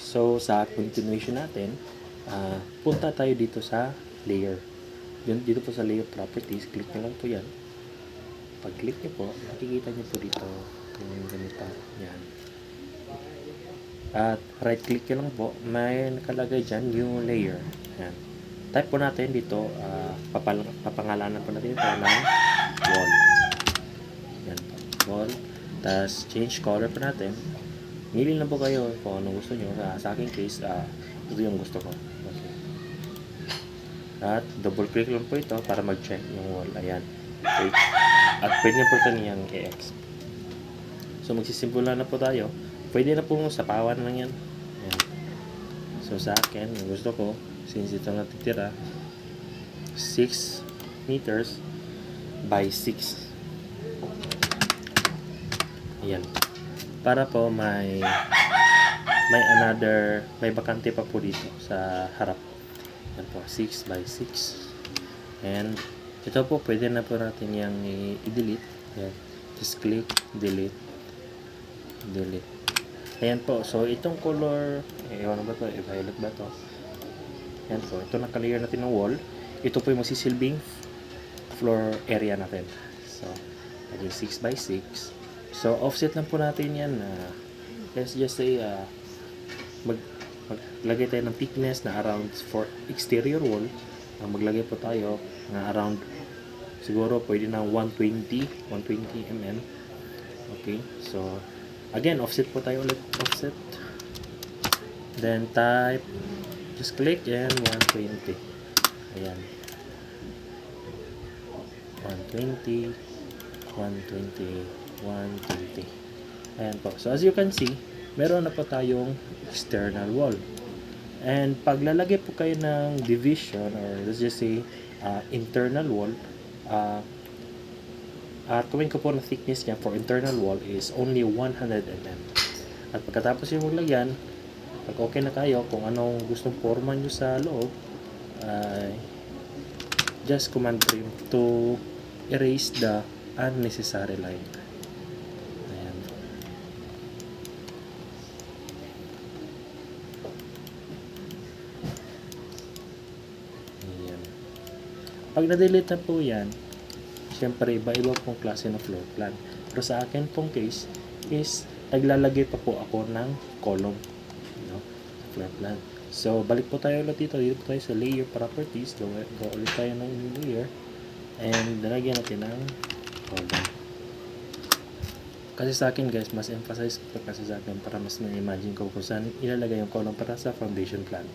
So, sa continuation natin, punta tayo dito sa layer. Dito po sa layer properties, click nyo lang po yan. Pag-click nyo po, makikita nyo po dito yung ganito. Yan. At right click nyo lang po, may nakalagay dyan new layer. Yan. Type po natin dito, papangalanan po natin ito ng wall. Yan po, wall. Tapos change color po natin. Mili lang po kayo kung anong gusto nyo. Sa aking case, ito yung gusto ko. Okay. At double click lang po ito para mag-check yung wall. Ayan. Okay. At pwede na po ito niyang i-X. So magsisimula na po tayo. Pwede na po sapawan lang yan. Ayan. So sa akin, yung gusto ko, since ito natitira, 6 meters by 6. Ayan. Para po may bakante pa po dito sa harap. Yan po, 6 by 6. And ito po, pwede na po natin yung i-delete. Yan. Just click, delete, delete. Ayan po, so itong color, ewan ba to, violet ba to? Ayan po, ito nakalayer natin ng wall. Ito po yung magsisilbing floor area natin. So, naging 6 by 6. So, offset lang po natin yan. Let's just say, maglagay tayo ng thickness na around for exterior wall. Maglagay po tayo na around, siguro pwede na 120 mm. Okay, so, again, offset po tayo ulit. Offset. Then, type. Just click and 120. Ayan. 120. 120. Ayan po. So, as you can see, meron na po tayong external wall. And paglalagay po kayo ng division or let's just say internal wall, gawin ko po na thickness niya for internal wall is only 100 mm. At pagkatapos yung maglagyan, pag okay na kayo kung anong gustong forma nyo sa loob, just command trim to erase the unnecessary line. Ayan. Ayan. Pag na-delete na po yan, syempre iba-iba pong klase ng floor plan. Pero sa akin pong case is naglalagay pa po ako ng column, no? Floor plan. So balik po tayo ulit dito. Dito po tayo sa layer properties. Go ulit tayo ng layer. And lalagyan natin ng column. Kasi sa akin guys, mas emphasize ko kasi sa akin para mas ma-imagine ko kung saan ilalagay yung column para sa foundation plan.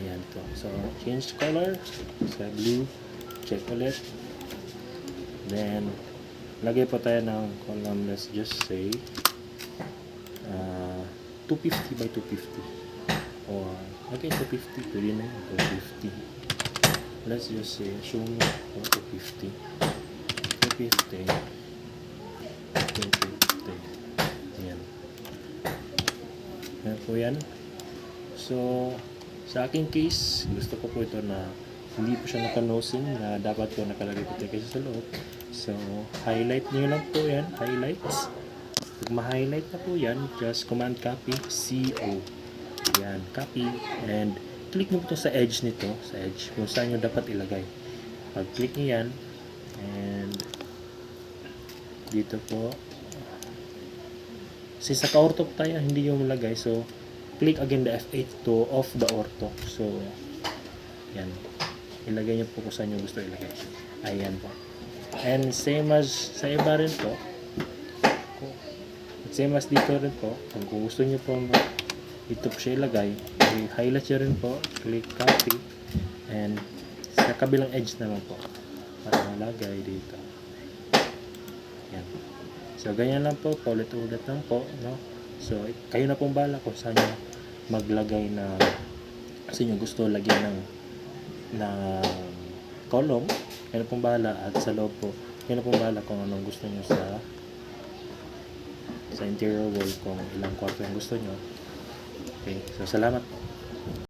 Ayan to. So, change color. Sa blue. Check ulit. Then, lagay po tayo ng column. Let's just say 250 by 250. Or, okay, 250. Pwede na yun. 250. Let's just say, show me 250. 250. Ayan. Ayan po yan. So, sa aking case, gusto ko po ito na hindi po siya naka-nosing na dapat po nakalagay po tayo sa loob. So, highlight nyo lang po yan. Highlights. Pag ma-highlight na po yan, just command copy, CO. Ayan, copy. And, click nyo po ito sa edge nito. Sa edge. Kung saan nyo dapat ilagay. Pag click nyo yan, and dito po, since naka-ortho tayo, hindi yung malagay. So, click again the F8 to off the ortho. So, yan. Ilagay nyo po kung saan nyo gusto ilagay. Ayan po. And same as sa iba rin po. Same as dito rin po. Kung gusto nyo po dito po siya ilagay, i-highlight nyo rin po. Click copy. And sa kabilang edge naman po. Para malagay dito. Yan. So, ganyan lang po. Paulit-ulit lang po. No? So, kayo na pong bahala kung saan nyo maglagay na kasi nyo gusto lagyan ng column. Kayo na pong bahala. At sa loob po, kayo na pong bahala kung anong gusto nyo sa interior wall, kung ilang kwarto yung gusto nyo. Okay. So, salamat po.